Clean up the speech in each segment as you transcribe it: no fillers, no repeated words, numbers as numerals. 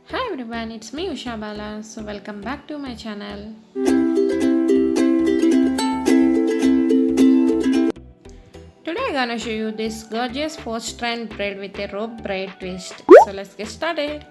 Hi everyone, it's me Usha Bala. So welcome back to my channel. Today I'm gonna show you this gorgeous 4-strand braid with a rope braid twist. So let's get started.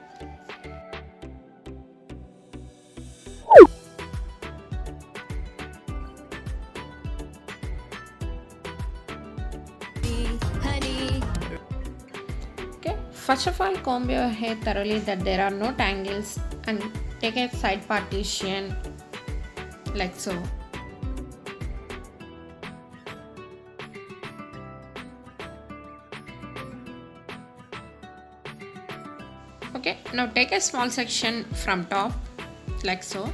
Okay, first of all comb your hair thoroughly that there are no tangles and take a side partition like so. Okay, now take a small section from top like so.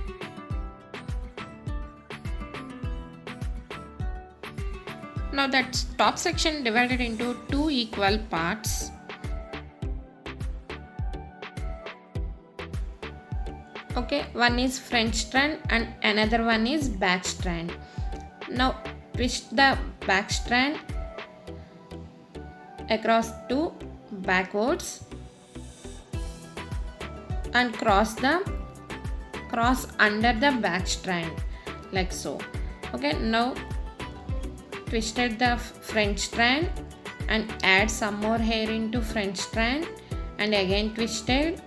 Now that top section divided into two equal parts. Okay, one is front strand and another one is back strand. Now twist the back strand across two backwards and cross under the back strand like so. Okay, now twisted the front strand and add some more hair into front strand and again twisted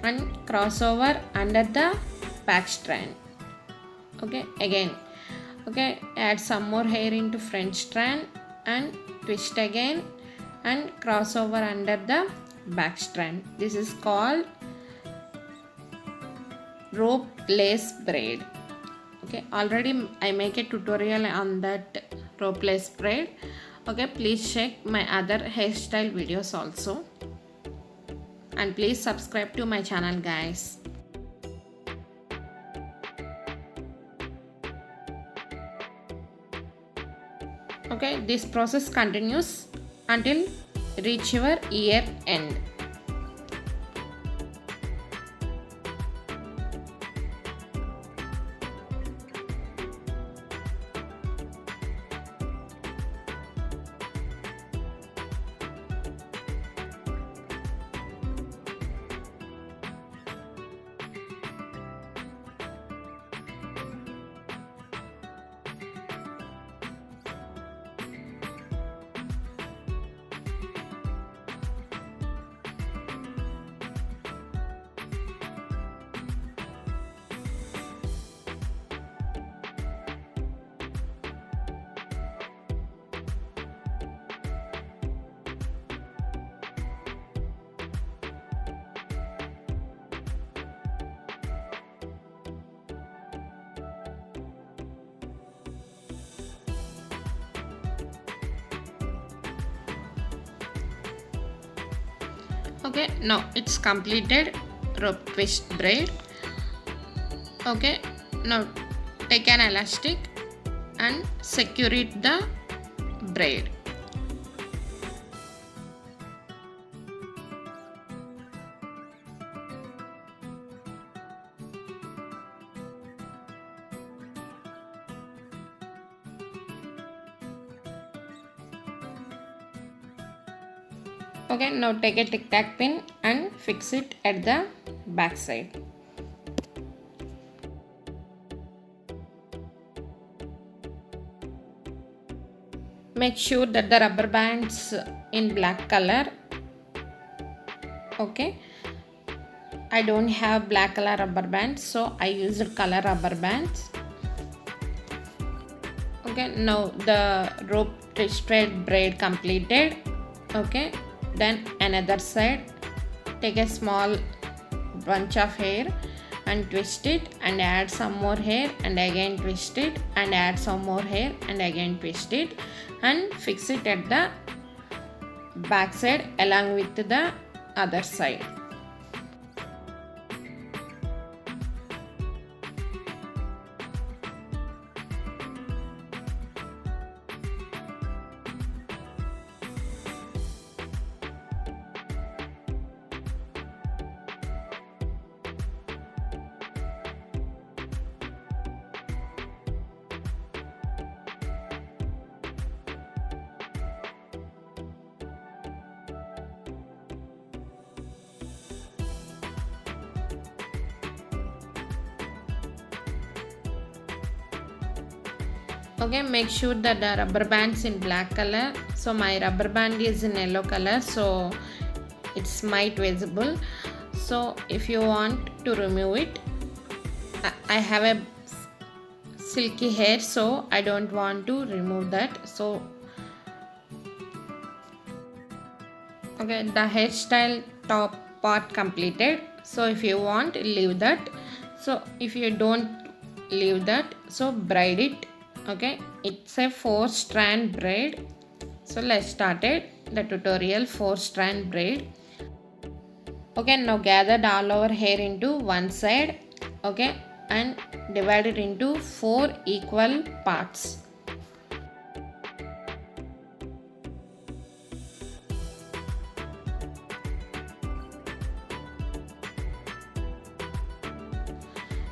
and cross over under the back strand. Okay, again. Okay, add some more hair into front strand and twist again and cross over under the back strand. This is called rope lace braid. Okay, already I make a tutorial on that rope lace braid. Okay, please check my other hairstyle videos also, and please subscribe to my channel guys. Okay, this process continues until reach your ear end. Okay, now it's completed rope twist braid. Okay, now take an elastic and secure it the braid. Okay, now take a tic tac pin and fix it at the back side. Make sure that the rubber bands in black color. Okay, I don't have black color rubber bands, so I used color rubber bands. Okay, now the rope twisted braid completed. Okay, then another side, take a small bunch of hair and twist it and add some more hair and again twist it and add some more hair and again twist it and fix it at the back side along with the other side. Okay, make sure that the rubber band's in black color. So my rubber band is in yellow color, so it's might visible. So if you want to remove it, I have a silky hair, so I don't want to remove that. So okay, the hairstyle top part completed. So if you want, leave that. So if you don't leave that, so braid it. Okay, it's a 4-strand braid. So let's start it, the tutorial 4-strand braid. Okay, now gather all our hair into one side. Okay, and divide it into 4 equal parts.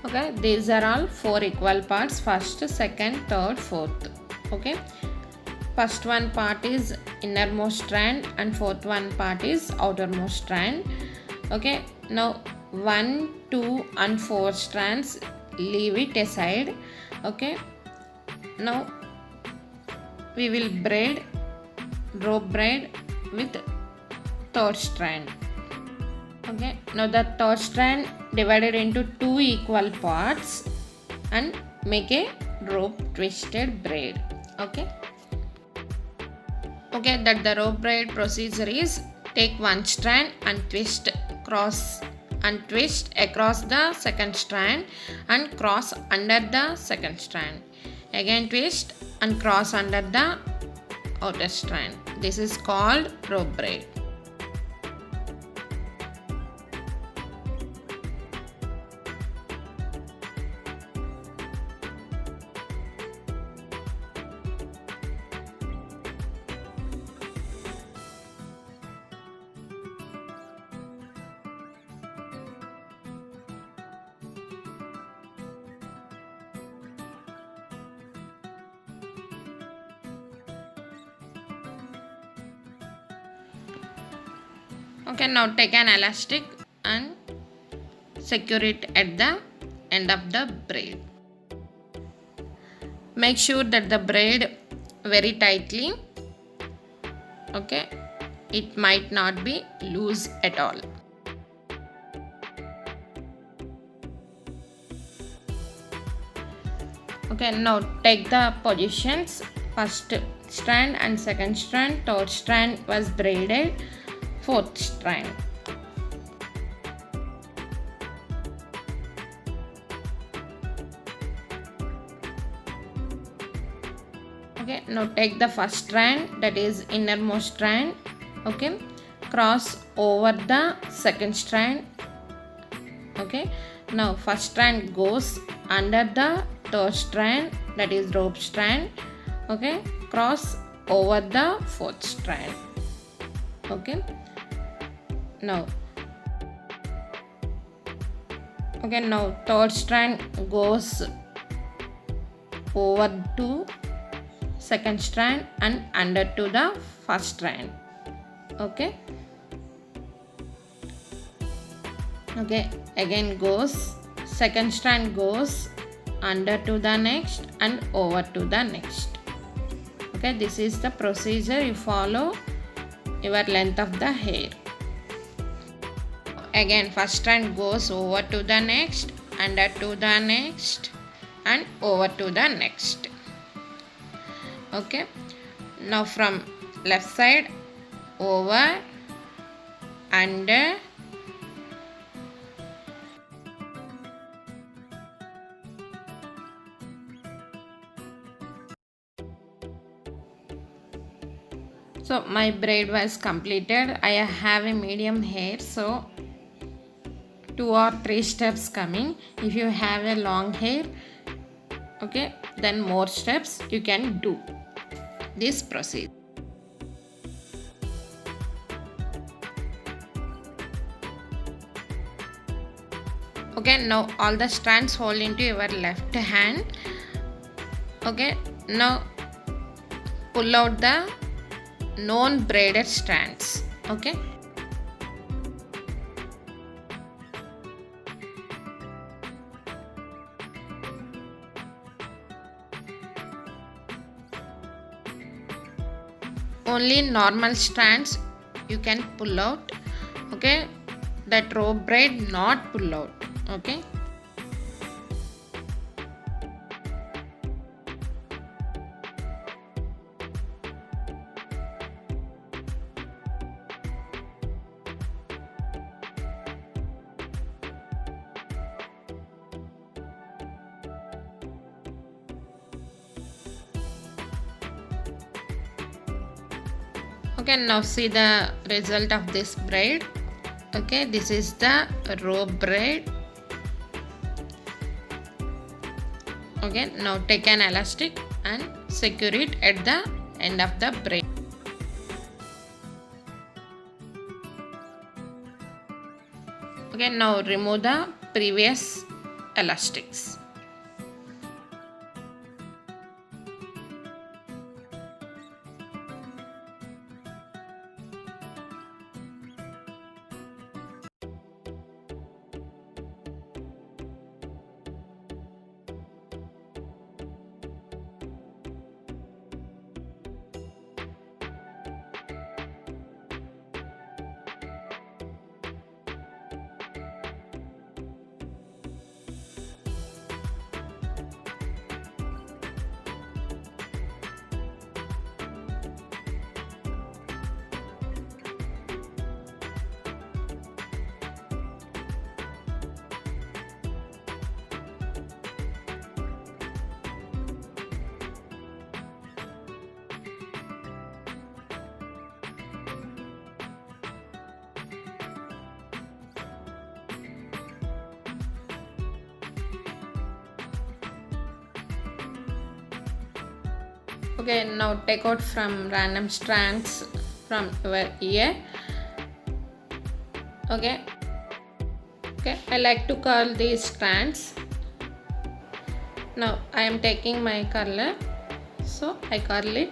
Okay, these are all 4 equal parts, first, second, third, fourth. Okay, first one part is innermost strand and fourth one part is outermost strand. Okay, now 1, 2 and 4 strands, leave it aside. Okay, now we will braid rope braid with third strand. Okay, now the third strand divided into 2 equal parts and make a rope twisted braid. Okay, that the rope braid procedure is take one strand and twist across the second strand and cross under the second strand. Again twist and cross under the outer strand. This is called rope braid. Okay, now take an elastic and secure it at the end of the braid. Make sure that the braid very tightly. Okay, it might not be loose at all. Okay, now take the positions. First strand and second strand, third strand was braided, fourth strand. Okay, now take the first strand, that is innermost strand. Okay, cross over the second strand. Okay, now first strand goes under the third strand, that is rope strand. Okay, cross over the fourth strand. Okay, now third strand goes over to second strand and under to the first strand. Okay, again goes, second strand goes under to the next and over to the next. Okay, this is the procedure you follow your length of the hair. Again first strand goes over to the next, under to the next and over to the next. Okay, now from left side, over, under, so my braid was completed. I have a medium hair, so 2 or 3 steps coming. If you have a long hair, okay, then more steps you can do this procedure. Okay, now all the strands hold into your left hand. Okay, now pull out the non-braided strands. Okay, only normal strands you can pull out. Okay, that rope braid not pull out. Okay. Okay, now see the result of this braid. Okay, this is the rope braid. Okay, now take an elastic and secure it at the end of the braid. Okay, now remove the previous elastics. Okay, now take out from random strands from your ear. Okay, I like to curl these strands. Now I am taking my curler, so I curl it.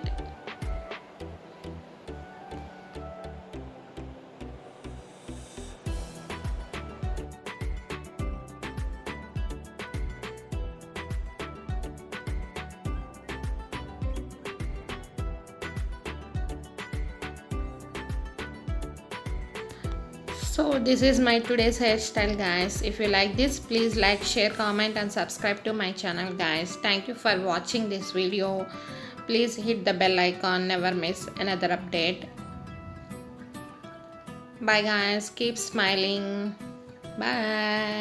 So this is my today's hairstyle, guys. If you like this, please like, share, comment and subscribe to my channel, guys. Thank you for watching this video. Please hit the bell icon, never miss another update. Bye guys, keep smiling. Bye.